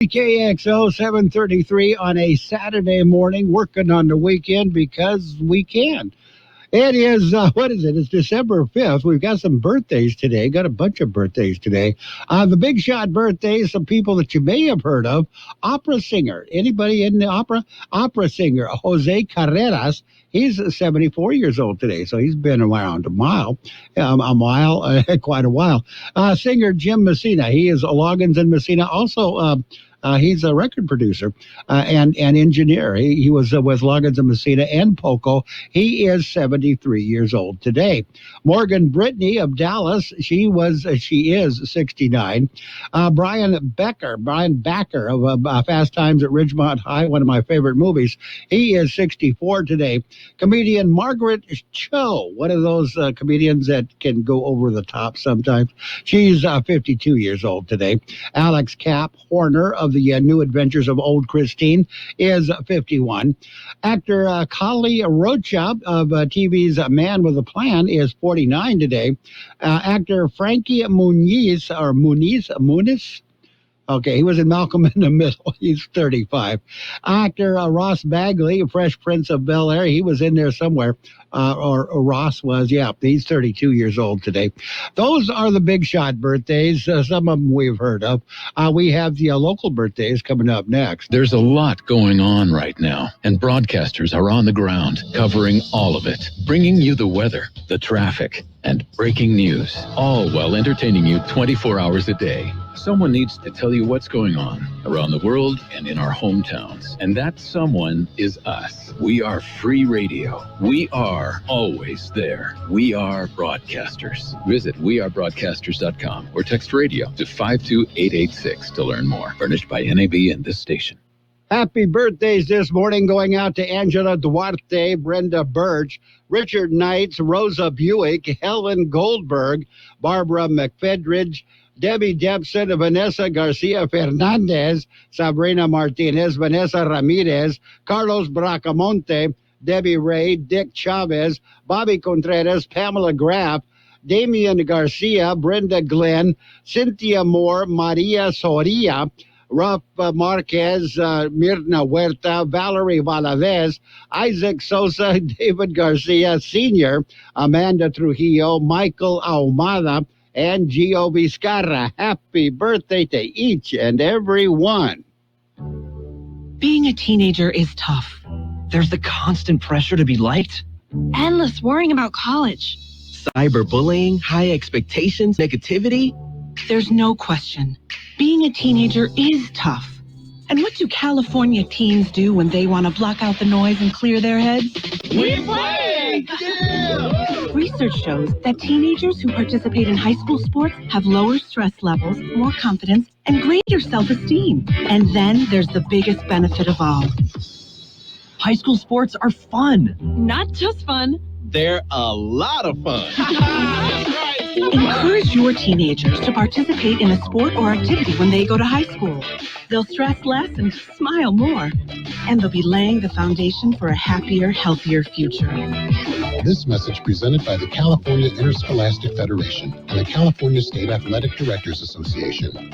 Kxo 733 on a Saturday morning, working on the weekend because we can. It is, what is it? It's December 5th. We've got some birthdays today. Got a bunch of birthdays today. The big shot birthdays, some people that you may have heard of. Opera singer. Anybody in the opera? Opera singer, Jose Carreras. He's 74 years old today, so he's been around quite a while. Singer Jim Messina. He is Loggins and Messina. Also, he's a record producer and engineer. He was with Loggins and Messina and Poco. He is 73 years old today. Morgan Brittany of Dallas, she is 69. Brian Backer of Fast Times at Ridgemont High, one of my favorite movies. He is 64 today. Comedian Margaret Cho, one of those comedians that can go over the top sometimes. She's 52 years old today. Alex Cap Horner of the New Adventures of Old Christine is 51. Actor Kali Rocha of TV's Man with a Plan is 49 today. Actor Frankie Muniz. Okay, he was in Malcolm in the Middle. He's 35. Actor Ross Bagley, Fresh Prince of Bel-Air, he was in there somewhere. Or Ross was, yeah, he's 32 years old today. Those are the big shot birthdays. Some of them we've heard of. We have the local birthdays coming up next. There's a lot going on right now, and broadcasters are on the ground covering all of it, bringing you the weather, the traffic, and breaking news, all while entertaining you 24 hours a day. Someone needs to tell you what's going on around the world and in our hometowns. And that someone is us. We are free radio. We are always there. We are broadcasters. Visit wearebroadcasters.com or text radio to 52886 to learn more. Furnished by NAB and this station. Happy birthdays this morning going out to Angela Duarte, Brenda Birch, Richard Knights, Rosa Buick, Helen Goldberg, Barbara McFedridge, Debbie Debson, Vanessa Garcia Fernandez, Sabrina Martinez, Vanessa Ramirez, Carlos Bracamonte, Debbie Ray, Dick Chavez, Bobby Contreras, Pamela Graff, Damian Garcia, Brenda Glenn, Cynthia Moore, Maria Soria, Ralph Marquez, Mirna Huerta, Valerie Valadez, Isaac Sosa, David Garcia Sr., Amanda Trujillo, Michael Ahumada, and Gio Vizcarra. Happy birthday to each and every one. Being a teenager is tough. There's the constant pressure to be liked. Endless worrying about college. Cyberbullying, high expectations, negativity. There's no question. Being a teenager is tough. And what do California teens do when they want to block out the noise and clear their heads? We play! Yeah! Research shows that teenagers who participate in high school sports have lower stress levels, more confidence, and greater self-esteem. And then there's the biggest benefit of all. High school sports are fun. Not just fun. They're a lot of fun. Encourage your teenagers to participate in a sport or activity when they go to high school. They'll stress less and smile more. And they'll be laying the foundation for a happier, healthier future. This message presented by the California Interscholastic Federation and the California State Athletic Directors Association.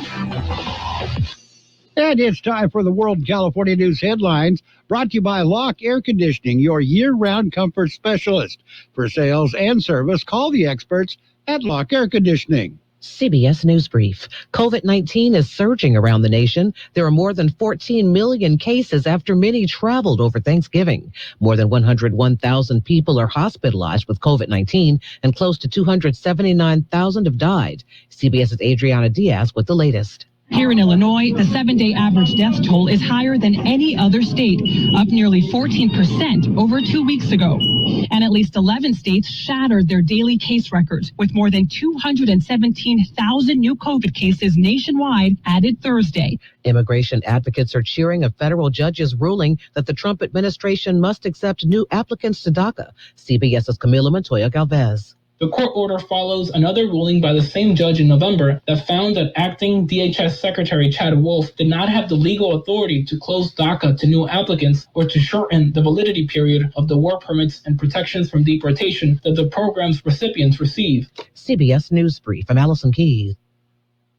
And it's time for the World California News headlines, brought to you by Lock Air Conditioning, your year-round comfort specialist. For sales and service, call the experts at Lock Air Conditioning. CBS News Brief. COVID-19 is surging around the nation. There are more than 14 million cases after many traveled over Thanksgiving. More than 101,000 people are hospitalized with COVID-19, and close to 279,000 have died. CBS's Adriana Diaz with the latest. Here in Illinois, the 7-day average death toll is higher than any other state, up nearly 14% over 2 weeks ago. And at least 11 states shattered their daily case records, with more than 217,000 new COVID cases nationwide added Thursday. Immigration advocates are cheering a federal judge's ruling that the Trump administration must accept new applicants to DACA. CBS's Camila Montoya Galvez. The court order follows another ruling by the same judge in November that found that acting DHS Secretary Chad Wolf did not have the legal authority to close DACA to new applicants or to shorten the validity period of the work permits and protections from deportation that the program's recipients receive. CBS News Brief. I'm Allison Keys.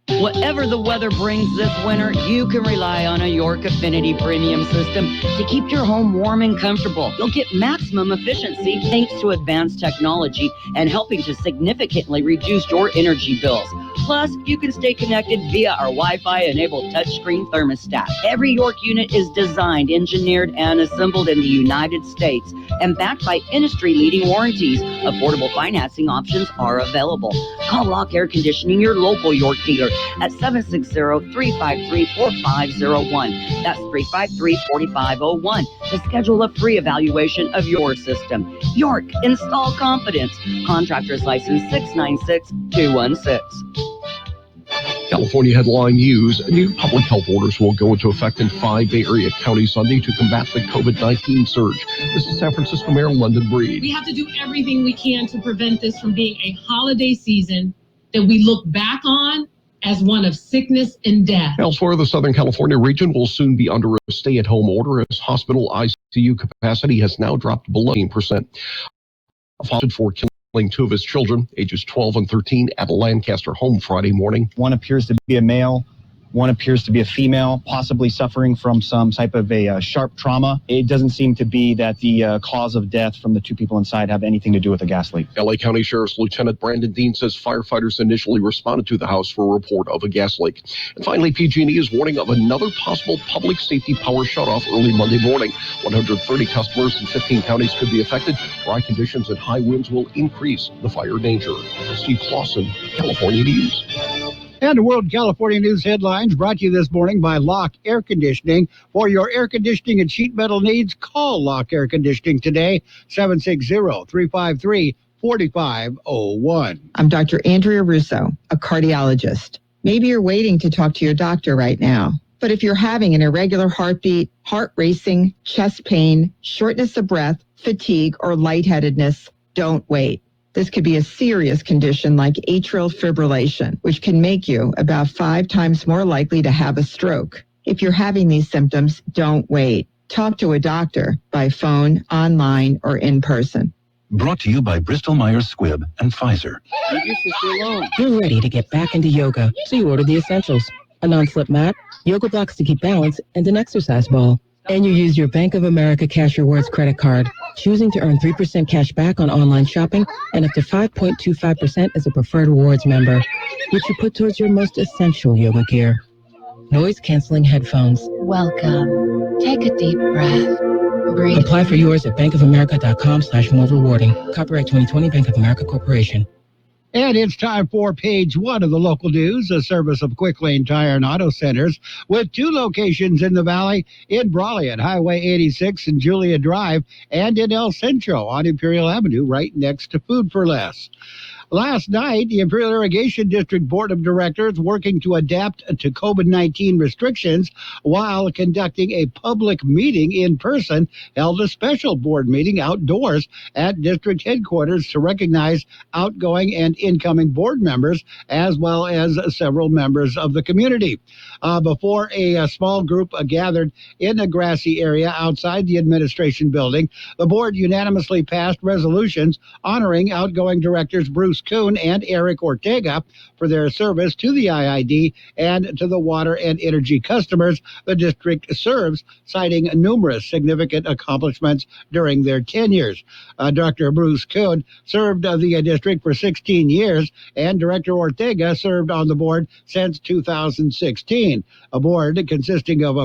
Whatever the weather brings this winter, you can rely on a York Affinity Premium system to keep your home warm and comfortable. You'll get maximum efficiency thanks to advanced technology and helping to significantly reduce your energy bills. Plus, you can stay connected via our Wi-Fi-enabled touchscreen thermostat. Every York unit is designed, engineered, and assembled in the United States and backed by industry-leading warranties. Affordable financing options are available. Call Lock Air Conditioning, your local York dealer, at 760-353-4501. That's 353-4501 to schedule a free evaluation of your system. York, install confidence. Contractor's license 696-216. California headline news. New public health orders will go into effect in 5 Bay Area counties Sunday to combat the COVID-19 surge. This is San Francisco Mayor London Breed. We have to do everything we can to prevent this from being a holiday season that we look back on as one of sickness and death. Elsewhere, the Southern California region will soon be under a stay-at-home order as hospital ICU capacity has now dropped below 10%. For killing 2 of his children, ages 12 and 13, at a Lancaster home Friday morning. One appears to be a male. One appears to be a female, possibly suffering from some type of a sharp trauma. It doesn't seem to be that the cause of death from the 2 people inside have anything to do with the gas leak. LA County Sheriff's Lieutenant Brandon Dean says firefighters initially responded to the house for a report of a gas leak. And finally, PG&E is warning of another possible public safety power shutoff early Monday morning. 130 customers in 15 counties could be affected. Dry conditions and high winds will increase the fire danger. Steve Clausen, California News. And World California News headlines brought to you this morning by Lock Air Conditioning. For your air conditioning and sheet metal needs, call Lock Air Conditioning today, 760-353-4501. I'm Dr. Andrea Russo, a cardiologist. Maybe you're waiting to talk to your doctor right now. But if you're having an irregular heartbeat, heart racing, chest pain, shortness of breath, fatigue, or lightheadedness, don't wait. This could be a serious condition like atrial fibrillation, which can make you about 5 times more likely to have a stroke. If you're having these symptoms, don't wait. Talk to a doctor by phone, online, or in person. Brought to you by Bristol-Myers Squibb and Pfizer. Leave your sister alone. You're ready to get back into yoga, so you order the essentials. A non-slip mat, yoga blocks to keep balance, and an exercise ball. And you use your Bank of America Cash Rewards credit card, choosing to earn 3% cash back on online shopping and up to 5.25% as a preferred rewards member, which you put towards your most essential yoga gear. Noise-canceling headphones. Welcome. Take a deep breath. Breathe. Apply for yours at bankofamerica.com/more rewarding. Copyright 2020 Bank of America Corporation. And it's time for page 1 of the local news, a service of Quick Lane Tire and Auto Centers, with 2 locations in the valley, in Brawley at Highway 86 and Julia Drive, and in El Centro on Imperial Avenue, right next to Food for Less. Last night, the Imperial Irrigation District Board of Directors, working to adapt to COVID-19 restrictions while conducting a public meeting in person, held a special board meeting outdoors at district headquarters to recognize outgoing and incoming board members, as well as several members of the community. Before a small group gathered in a grassy area outside the administration building, the board unanimously passed resolutions honoring outgoing directors Bruce Kuhn and Eric Ortega for their service to the IID and to the water and energy customers the district serves, citing numerous significant accomplishments during their tenures. Dr. Bruce Kuhn served the district for 16 years, and Director Ortega served on the board since 2016. A board consisting of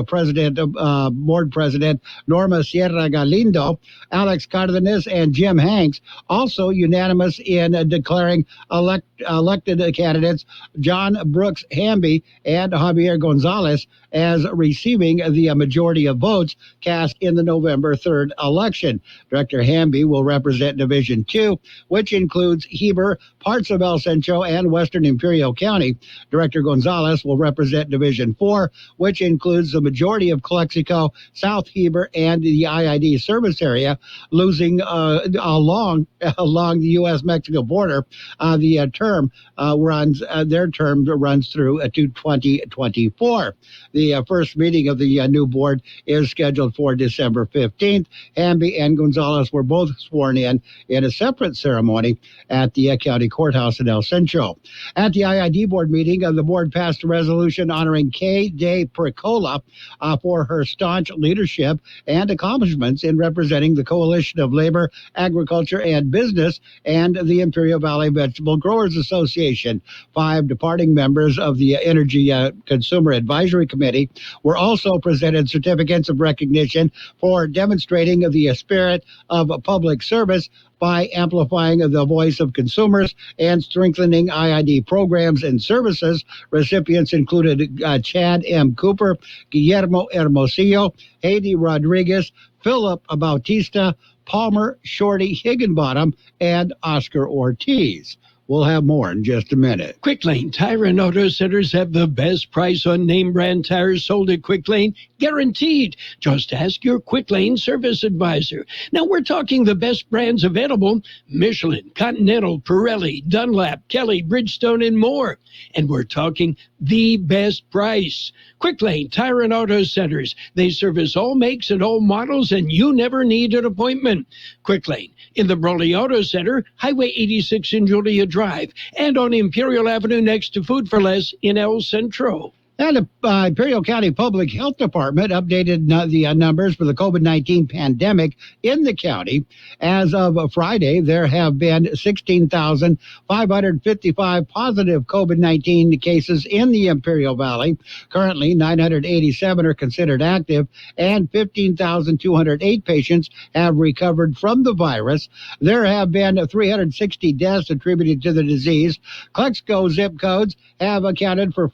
board president Norma Sierra Galindo, Alex Cardenas, and Jim Hanks, also unanimous in declaring elected candidates John Brooks Hamby and Javier Gonzalez as receiving the majority of votes cast in the November 3rd election. Director Hamby will represent Division 2, which includes Heber, parts of El Centro, and Western Imperial County. Director Gonzalez will represent Division 4, which includes the majority of Calexico, South Heber, and the IID service area, losing along the U.S.-Mexico border The term their term runs through to 2024. The first meeting of the new board is scheduled for December 15th. Hamby and Gonzalez were both sworn in a separate ceremony at the county courthouse in El Centro. At the IID board meeting, the board passed a resolution honoring Kay De Pericola for her staunch leadership and accomplishments in representing the Coalition of Labor, Agriculture, and Business and the Imperial Valley Vegetable Growers Association. 5 departing members of the Energy Consumer Advisory Committee were also presented certificates of recognition for demonstrating the spirit of public service by amplifying the voice of consumers and strengthening IID programs and services. Recipients included Chad M. Cooper, Guillermo Hermosillo, Haiti Rodriguez, Philip Bautista, Palmer Shorty Higginbottom, and Oscar Ortiz. We'll have more in just a minute. Quick Lane Tire and Auto Centers have the best price on name brand tires sold at Quick Lane, guaranteed. Just ask your Quick Lane service advisor. Now we're talking the best brands available: Michelin, Continental, Pirelli, Dunlap, Kelly, Bridgestone, and more. And we're talking the best price. Quick Lane Tire and Auto Centers. They service all makes and all models, and you never need an appointment. Quick Lane in the Brawley Auto Center, Highway 86 in Julia Drive, and on Imperial Avenue next to Food for Less in El Centro. And the Imperial County Public Health Department updated the numbers for the COVID-19 pandemic in the county. As of Friday, there have been 16,555 positive COVID-19 cases in the Imperial Valley. Currently, 987 are considered active, and 15,208 patients have recovered from the virus. There have been 360 deaths attributed to the disease. Kxo zip codes have accounted for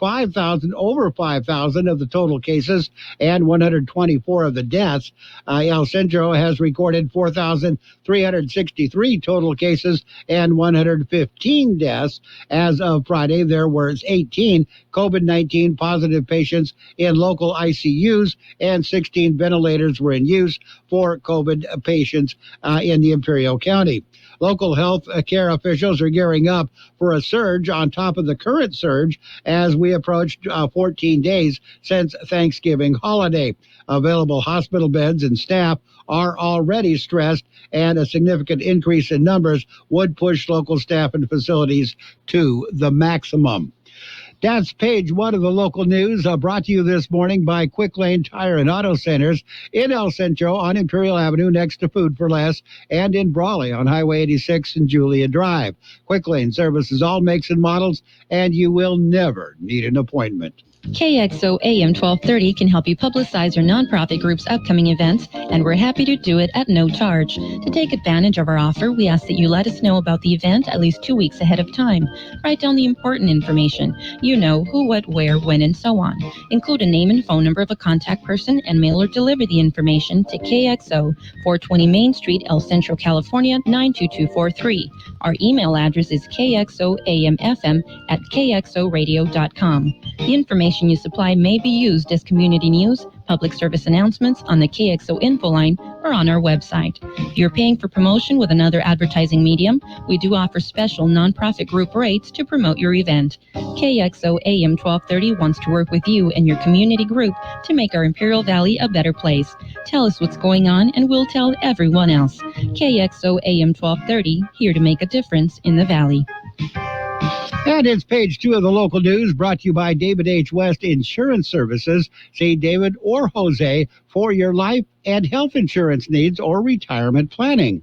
over 5,000 of the total cases and 124 of the deaths. El Centro has recorded 4,363 total cases and 115 deaths. As of Friday, there were 18 COVID-19 positive patients in local ICUs, and 16 ventilators were in use for COVID patients in the Imperial County. Local health care officials are gearing up for a surge on top of the current surge as we approach 14 days since Thanksgiving holiday. Available hospital beds and staff are already stressed, and a significant increase in numbers would push local staff and facilities to the maximum. That's page 1 of the local news, brought to you this morning by Quick Lane Tire and Auto Centers in El Centro on Imperial Avenue next to Food for Less, and in Brawley on Highway 86 and Julia Drive. Quick Lane services all makes and models, and you will never need an appointment. KXO AM 1230 can help you publicize your nonprofit group's upcoming events, and we're happy to do it at no charge. To take advantage of our offer, we ask that you let us know about the event at least 2 weeks ahead of time. Write down the important information. You know, who, what, where, when, and so on. Include a name and phone number of a contact person, and mail or deliver the information to KXO, 420 Main Street, El Centro, California, 92243. Our email address is kxoamfm@kxoradio.com. The information you supply may be used as community news, public service announcements on the KXO info line, or on our website. If you're paying for promotion with another advertising medium, we do offer special nonprofit group rates to promote your event. KXO AM 1230 wants to work with you and your community group to make our Imperial Valley a better place. Tell us what's going on, and we'll tell everyone else. KXO AM 1230, here to make a difference in the Valley. And it's page 2 of the local news, brought to you by David H. West Insurance Services. See David or Jose for your life and health insurance needs or retirement planning.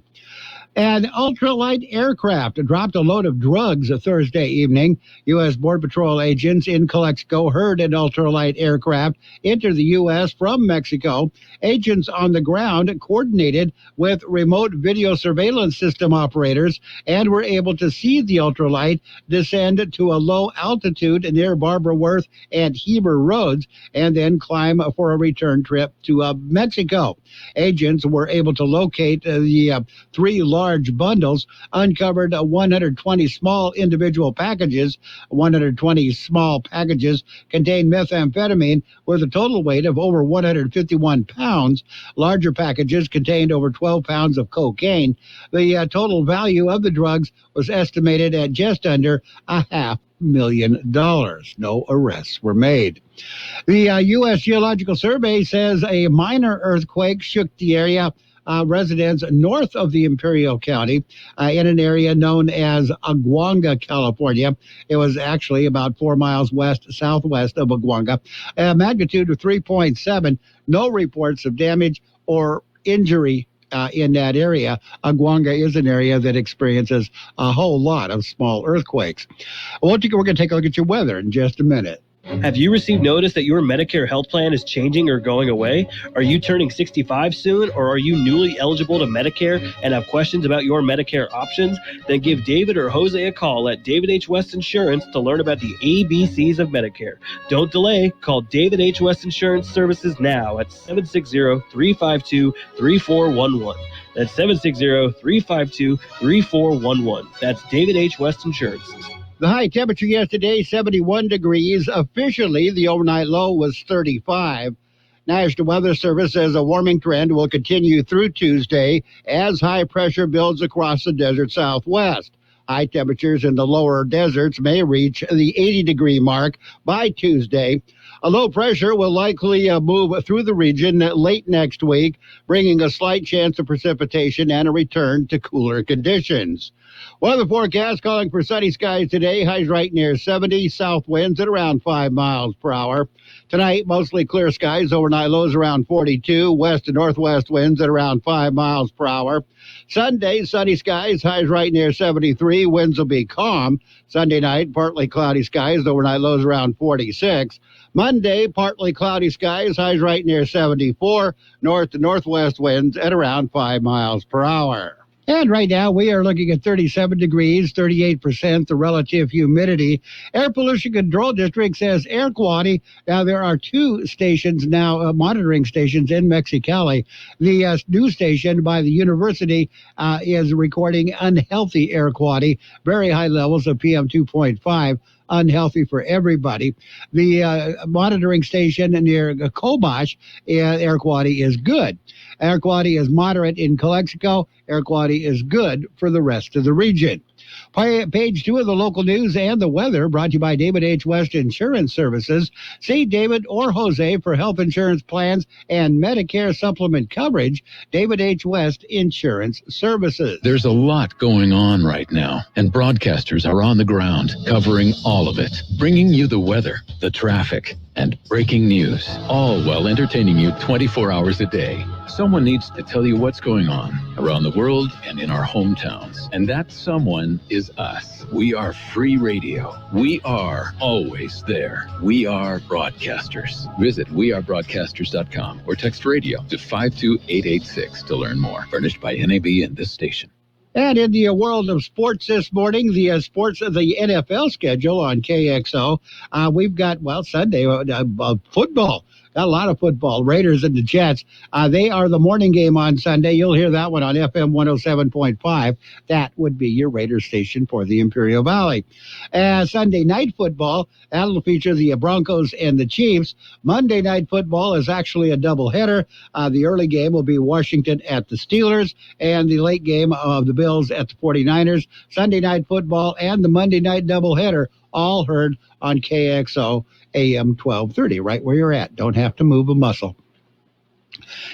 An ultralight aircraft dropped a load of drugs Thursday evening. U.S. Border Patrol agents in Kxo heard an ultralight aircraft enter the U.S. from Mexico. Agents on the ground coordinated with remote video surveillance system operators and were able to see the ultralight descend to a low altitude near Barbara Worth and Heber roads and then climb for a return trip to Mexico. Agents were able to locate the 3 large large bundles, uncovered 120 small individual packages. 120 small packages contained methamphetamine with a total weight of over 151 pounds. Larger packages contained over 12 pounds of cocaine. The total value of the drugs was estimated at just under $500,000. No arrests were made. The U.S. Geological Survey says a minor earthquake shook the area. Residents north of the Imperial County in an area known as Aguanga, California. It was actually about 4 miles southwest of Aguanga. A magnitude of 3.7. No reports of damage or injury in that area. Aguanga is an area that experiences a whole lot of small earthquakes. We're going to take a look at your weather in just a minute. Have you received notice that your Medicare health plan is changing or going away? Are you turning 65 soon, or are you newly eligible to Medicare and have questions about your Medicare options? Then give David or Jose a call at David H. West Insurance to learn about the ABCs of Medicare. Don't delay. Call David H. West Insurance Services now at 760-352-3411. That's 760-352-3411. That's David H. West Insurance. The high temperature yesterday, 71 degrees. Officially, the overnight low was 35. National Weather Service says a warming trend will continue through Tuesday as high pressure builds across the desert southwest. High temperatures in the lower deserts may reach the 80-degree mark by Tuesday. A low pressure will likely move through the region late next week, bringing a slight chance of precipitation and a return to cooler conditions. Weather forecast calling for sunny skies today. Highs right near 70. South winds at around 5 miles per hour. Tonight, mostly clear skies. Overnight lows around 42. West and northwest winds at around 5 miles per hour. Sunday, sunny skies. Highs right near 73. Winds will be calm. Sunday night, partly cloudy skies. Overnight lows around 46. Monday, partly cloudy skies. Highs right near 74. North to northwest winds at around 5 miles per hour. And right now, we are looking at 37 degrees, 38% the relative humidity. Air Pollution Control District says air quality. Now, there are 2 stations now, monitoring stations in Mexicali. The new station by the university is recording unhealthy air quality, very high levels of PM 2.5. Unhealthy for everybody. The monitoring station near Kobosh, air quality is good. Air quality is moderate in Calexico. Air quality is good for the rest of the region. Page 2 of the local news and the weather brought to you by David H. West Insurance Services. See David or Jose for health insurance plans and Medicare supplement coverage. David H. West Insurance Services. There's a lot going on right now, and broadcasters are on the ground covering all of it, bringing you the weather, the traffic, and breaking news, all while entertaining you 24 hours a day. Someone needs to tell you what's going on around the world and in our hometowns. And that someone is us. We are free radio. We are always there. We are broadcasters. Visit wearebroadcasters.com or text radio to 52886 to learn more. Furnished by NAB and this station. And in the world of sports this morning, the NFL schedule on KXO, we've got, Sunday, football. Got a lot of football. Raiders and the Jets. They are the morning game on Sunday. You'll hear that one on FM 107.5. That would be your Raiders station for the Imperial Valley. Sunday night football, that'll feature the Broncos and the Chiefs. Monday night football is actually a doubleheader. The early game will be Washington at the Steelers, and the late game of the Bills at the 49ers. Sunday night football and the Monday night doubleheader all heard on KXO AM 1230, right where you're at. Don't have to move a muscle.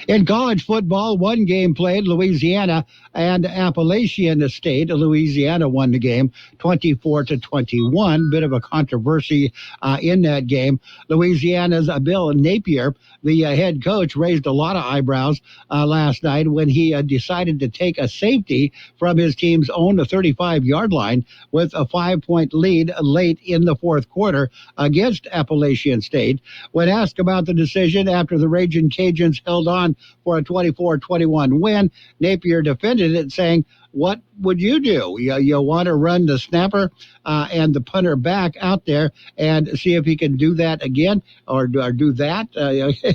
In college football, one game played, Louisiana and Appalachian State. Louisiana won the game 24-21. Bit of a controversy in that game. Louisiana's Bill Napier, the head coach, raised a lot of eyebrows last night when he decided to take a safety from his team's own 35-yard line with a 5-point lead late in the fourth quarter against Appalachian State. When asked about the decision after the Ragin' Cajuns held on for a 24-21 win, Napier defended it, saying, what would you do? You want to run the snapper and the punter back out there and see if he can do that again or do that?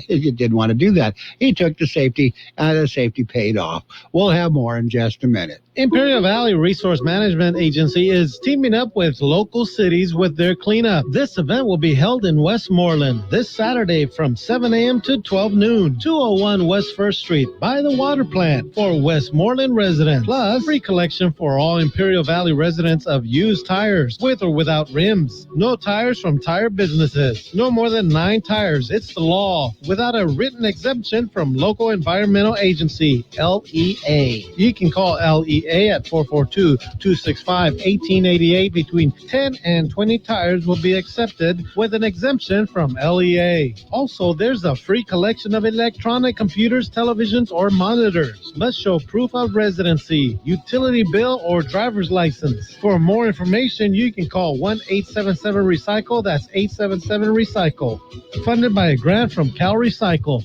He didn't want to do that. He took the safety, the safety paid off. We'll have more in just a minute. Imperial Valley Resource Management Agency is teaming up with local cities with their cleanup. This event will be held in Westmoreland this Saturday from 7 a.m. to 12 noon, 201 West 1st Street by the water plant for Westmoreland residents. Plus, free collection for all Imperial Valley residents of used tires with or without rims. No tires from tire businesses. No more than 9 tires. It's the law. Without a written exemption from local environmental agency, LEA. You can call LEA at 442-265-1888. Between 10 and 20 tires will be accepted with an exemption from LEA. Also, there's a free collection of electronic computers, televisions, or monitors. Must show proof of residency, utility bill, or driver's license. For more information, you can call 1-877-RECYCLE. That's 877-RECYCLE. Funded by a grant from Cal Recycle.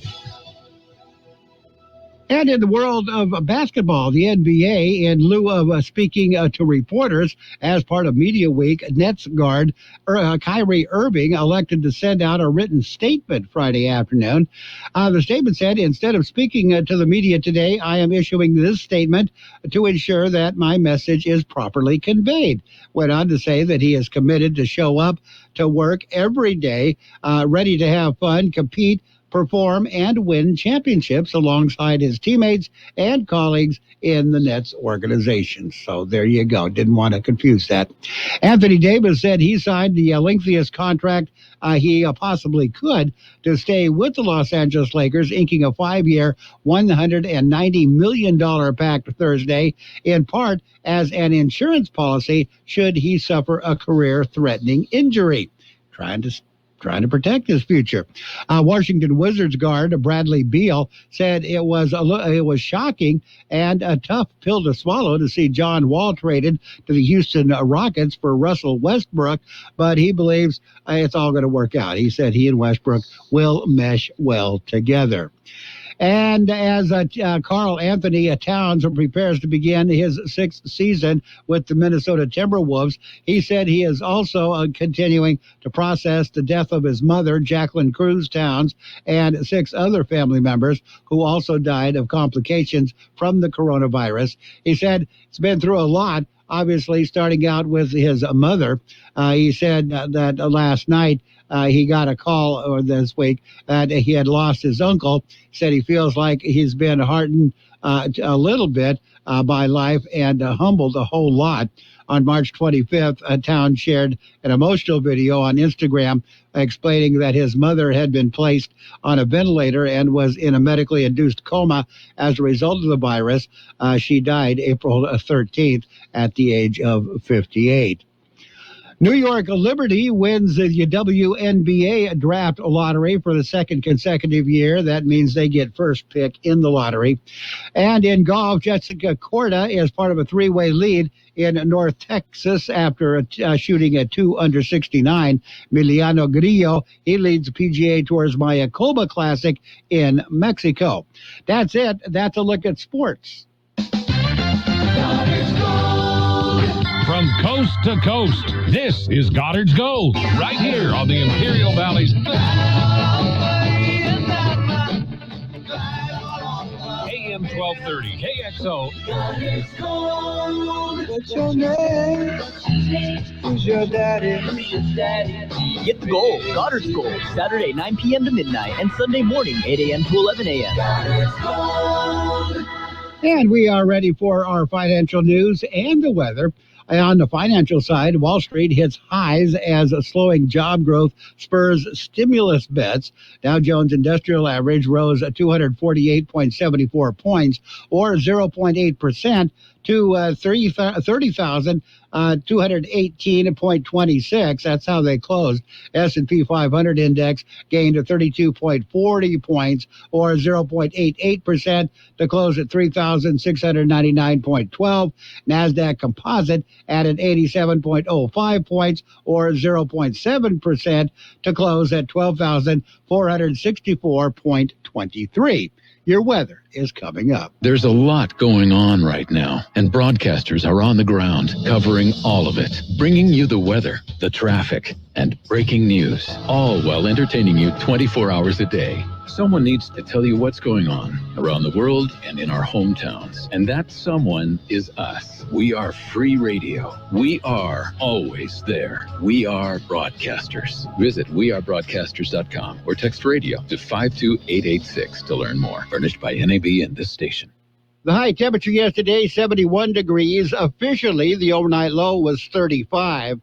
And in the world of basketball, the NBA, in lieu of speaking to reporters as part of Media Week, Nets guard Kyrie Irving elected to send out a written statement Friday afternoon. The statement said, instead of speaking to the media today, I am issuing this statement to ensure that my message is properly conveyed. Went on to say that he is committed to show up to work every day, ready to have fun, compete, perform, and win championships alongside his teammates and colleagues in the Nets organization. So there you go. Didn't want to confuse that. Anthony Davis said he signed the lengthiest contract he possibly could to stay with the Los Angeles Lakers, inking a 5-year, $190 million pact Thursday, in part as an insurance policy should he suffer a career-threatening injury. Trying to protect his future. Washington Wizards guard Bradley Beal said it was shocking and a tough pill to swallow to see John Wall traded to the Houston Rockets for Russell Westbrook, but he believes it's all going to work out. He said he and Westbrook will mesh well together. And as Karl Anthony Towns prepares to begin his 6th season with the Minnesota Timberwolves, he said he is also continuing to process the death of his mother, Jacqueline Cruz Towns, and 6 other family members who also died of complications from the coronavirus. He said it's been through a lot, obviously, starting out with his mother. He said that last night he got a call this week that he had lost his uncle. Said he feels like he's been heartened a little bit by life and humbled a whole lot. On March 25th, Town shared an emotional video on Instagram explaining that his mother had been placed on a ventilator and was in a medically induced coma as a result of the virus. She died April 13th at the age of 58. New York Liberty wins the WNBA draft lottery for the 2nd consecutive year. That means they get first pick in the lottery. And in golf, Jessica Korda is part of a 3-way lead in North Texas after shooting a 2 under 69. Emiliano Grillo, he leads the PGA Tour's Mayakoba Classic in Mexico. That's it. That's a look at sports. From coast to coast, this is Goddard's Gold, right here on the Imperial Valley's AM 1230 KXO. Goddard's Gold. What's your name? Who's your daddy? Get the gold, Goddard's Gold, Saturday 9 p.m. to midnight and Sunday morning 8 a.m. to 11 a.m. Goddard's Gold. And we are ready for our financial news and the weather. On the financial side, Wall Street hits highs as a slowing job growth spurs stimulus bets. Dow Jones Industrial Average rose 248.74 points, or 0.8%, to 30,000. 218.26. That's how they closed. S&P 500 index gained 32.40 points, or 0.88%, to close at 3,699.12. NASDAQ Composite added 87.05 points, or 0.7%, to close at 12,464.23. Your weather is coming up. There's a lot going on right now, and broadcasters are on the ground covering all of it, bringing you the weather, the traffic, and breaking news, all while entertaining you 24 hours a day. Someone needs to tell you what's going on around the world and in our hometowns. And that someone is us. We are free radio. We are always there. We are broadcasters. Visit wearebroadcasters.com or text radio to 52886 to learn more. Furnished by NAB and this station. The high temperature yesterday, 71 degrees. Officially, the overnight low was 35.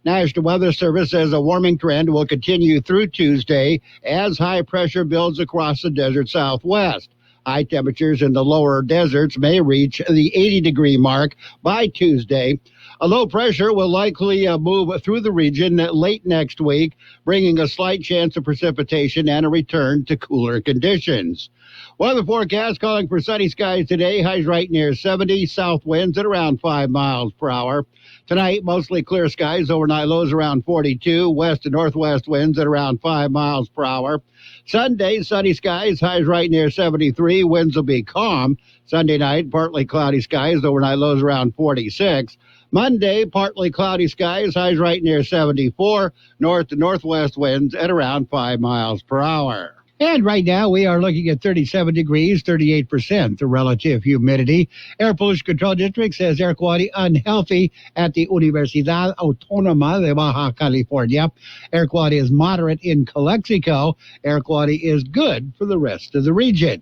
National Weather Service says a warming trend will continue through Tuesday as high pressure builds across the desert southwest. High temperatures in the lower deserts may reach the 80-degree mark by Tuesday. A low pressure will likely move through the region late next week, bringing a slight chance of precipitation and a return to cooler conditions. Weather forecast calling for sunny skies today. Highs right near 70. South winds at around 5 miles per hour. Tonight, mostly clear skies. Overnight lows around 42. West and northwest winds at around 5 miles per hour. Sunday, sunny skies. Highs right near 73. Winds will be calm. Sunday night, partly cloudy skies. Overnight lows around 46. Monday, partly cloudy skies. Highs right near 74. North and northwest winds at around 5 miles per hour. And right now, we are looking at 37 degrees, 38% the relative humidity. Air Pollution Control District says air quality unhealthy at the Universidad Autónoma de Baja California. Air quality is moderate in Calexico. Air quality is good for the rest of the region.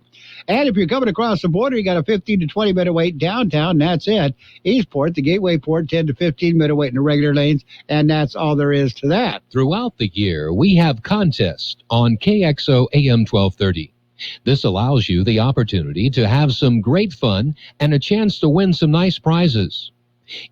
And if you're coming across the border, you got a 15 to 20 minute wait downtown, and that's it. Eastport, the Gateway Port, 10 to 15 minute wait in the regular lanes, and that's all there is to that. Throughout the year, we have contests on Kxo AM 1230. This allows you the opportunity to have some great fun and a chance to win some nice prizes.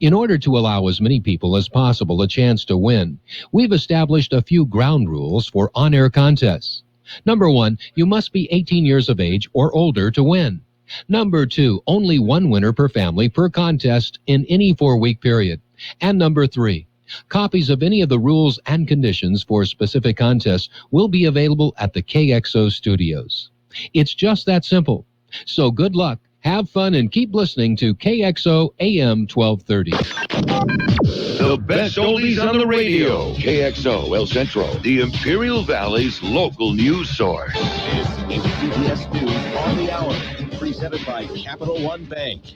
In order to allow as many people as possible a chance to win, we've established a few ground rules for on-air contests. Number 1, you must be 18 years of age or older to win. Number 2, only one winner per family per contest in any 4-week period. And number 3, copies of any of the rules and conditions for specific contests will be available at the KXO studios. It's just that simple. So good luck, have fun, and keep listening to KXO AM 1230. The best oldies on the radio. KXO El Centro, the Imperial Valley's local news source. This is CBS News on the Hour, presented by Capital One Bank.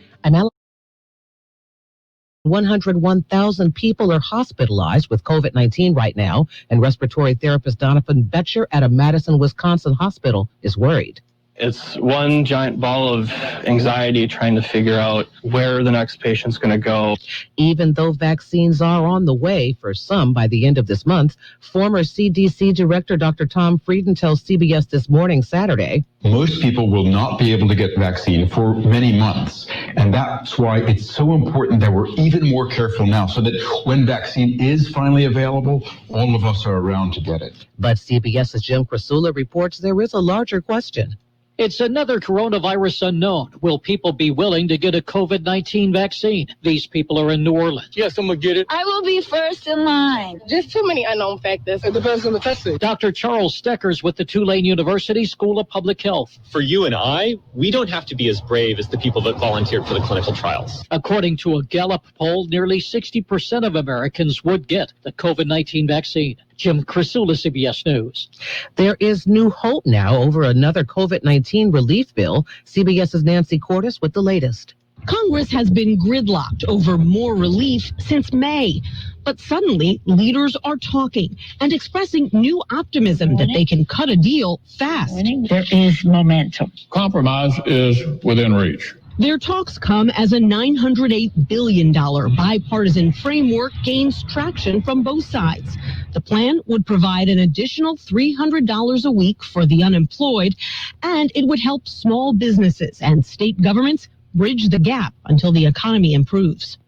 101,000 people are hospitalized with COVID-19 right now, and respiratory therapist Donovan Betcher at a Madison, Wisconsin hospital is worried. It's one giant ball of anxiety trying to figure out where the next patient's going to go. Even though vaccines are on the way for some by the end of this month, former CDC Director Dr. Tom Frieden tells CBS This Morning Saturday, most people will not be able to get vaccine for many months. And that's why it's so important that we're even more careful now so that when vaccine is finally available, all of us are around to get it. But CBS's Jim Krasula reports there is a larger question. It's another coronavirus unknown. Will people be willing to get a COVID-19 vaccine? These people are in New Orleans. Yes, I'm going to get it. I will be first in line. Just too many unknown factors. It depends on the testing. Dr. Charles Steckers with the Tulane University School of Public Health. For you and I, we don't have to be as brave as the people that volunteered for the clinical trials. According to a Gallup poll, nearly 60% of Americans would get the COVID-19 vaccine. Jim Krasula, CBS News. There is new hope now over another COVID-19 relief bill. CBS's Nancy Cordes with the latest. Congress has been gridlocked over more relief since May. But suddenly, leaders are talking and expressing new optimism that they can cut a deal fast. There is momentum. Compromise is within reach. Their talks come as a $908 billion bipartisan framework gains traction from both sides. The plan would provide an additional $300 a week for the unemployed, and it would help small businesses and state governments bridge the gap until the economy improves.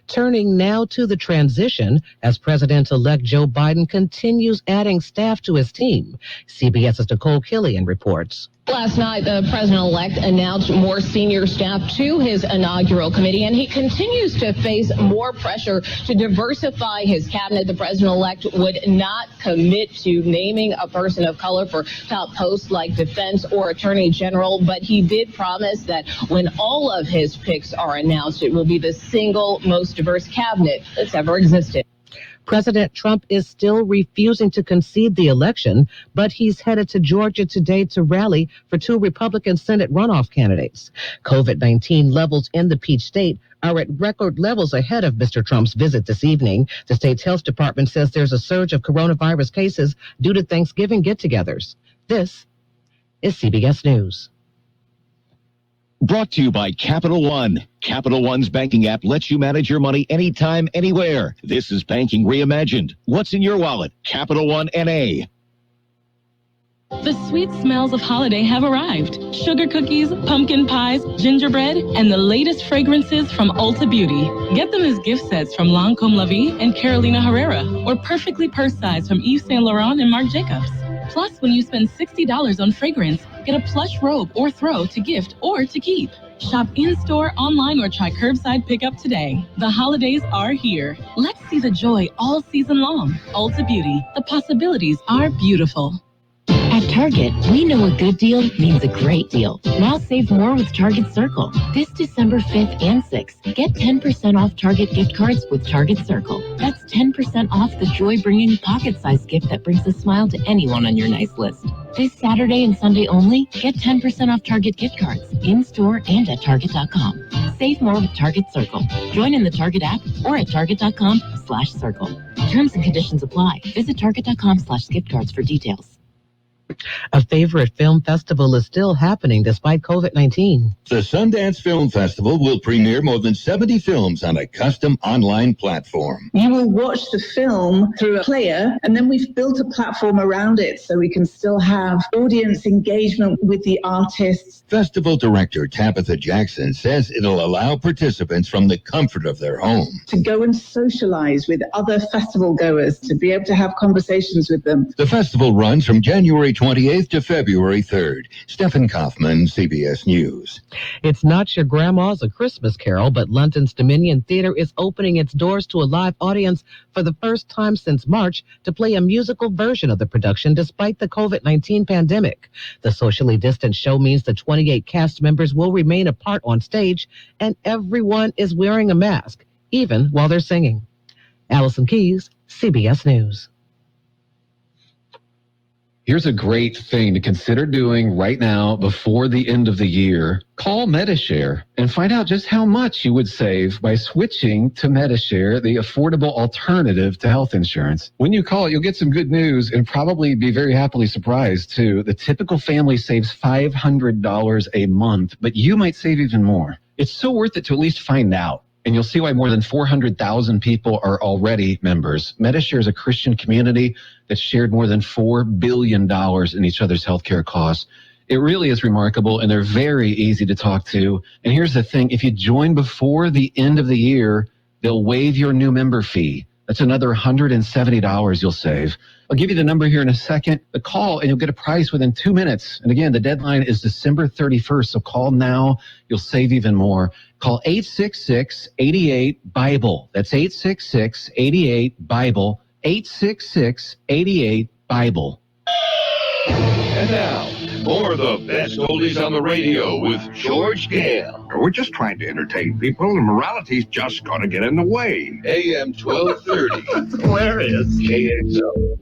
Turning now to the transition as President-elect Joe Biden continues adding staff to his team. CBS's Nicole Killian reports. Last night, the president-elect announced more senior staff to his inaugural committee, and he continues to face more pressure to diversify his cabinet. The president-elect would not commit to naming a person of color for top posts like defense or attorney general, but he did promise that when all of his picks are announced, it will be the single most diverse cabinet that's ever existed. President Trump is still refusing to concede the election, but he's headed to Georgia today to rally for two Republican Senate runoff candidates. COVID-19 levels in the Peach State are at record levels ahead of Mr. Trump's visit this evening. The state's health department says there's a surge of coronavirus cases due to Thanksgiving get-togethers. This is CBS News. Brought to you by Capital One. Capital One's banking app lets you manage your money anytime, anywhere. This is banking reimagined. What's in your wallet? Capital One N.A. The sweet smells of holiday have arrived. Sugar cookies, pumpkin pies, gingerbread, and the latest fragrances from Ulta Beauty. Get them as gift sets from Lancôme La Vie and Carolina Herrera, or perfectly purse-sized from Yves Saint Laurent and Marc Jacobs. Plus, when you spend $60 on fragrance, get a plush robe or throw to gift or to keep. Shop in-store, online, or try curbside pickup today. The holidays are here. Let's see the joy all season long. Ulta Beauty. The possibilities are beautiful. At Target, we know a good deal means a great deal. Now save more with Target Circle. This December 5th and 6th, get 10% off Target gift cards with Target Circle. That's 10% off the joy-bringing pocket-sized gift that brings a smile to anyone on your nice list. This Saturday and Sunday only, get 10% off Target gift cards, in-store and at Target.com. Save more with Target Circle. Join in the Target app or at Target.com/circle. Terms and conditions apply. Visit Target.com/giftcards for details. A favorite film festival is still happening despite COVID-19. The Sundance Film Festival will premiere more than 70 films on a custom online platform. You will watch the film through a player, and then we've built a platform around it so we can still have audience engagement with the artists. Festival director Tabitha Jackson says it'll allow participants from the comfort of their home to go and socialize with other festival goers, to be able to have conversations with them. The festival runs from January 28th to February 3rd. Stephen Kaufman, CBS News. It's not your grandma's A Christmas Carol, but London's Dominion Theatre is opening its doors to a live audience for the first time since March to play a musical version of the production despite the COVID-19 pandemic. The socially distant show means the 28 cast members will remain apart on stage and everyone is wearing a mask, even while they're singing. Allison Keyes, CBS News. Here's a great thing to consider doing right now before the end of the year. Call MediShare and find out just how much you would save by switching to MediShare, the affordable alternative to health insurance. When you call, you'll get some good news and probably be very happily surprised, too. The typical family saves $500 a month, but you might save even more. It's so worth it to at least find out. And you'll see why more than 400,000 people are already members. MediShare is a Christian community that's shared more than $4 billion in each other's healthcare costs. It really is remarkable, and they're very easy to talk to. And here's the thing. If you join before the end of the year, they'll waive your new member fee. That's another $170 you'll save. I'll give you the number here in a second. The call, and you'll get a price within 2 minutes. And again, the deadline is December 31st, so call now. You'll save even more. Call 866-88-BIBLE. That's 866-88-BIBLE. 866-88-BIBLE. And now, more of the best oldies on the radio with George Gale. We're just trying to entertain people, and morality's just going to get in the way. AM 1230. Hilarious. KXO.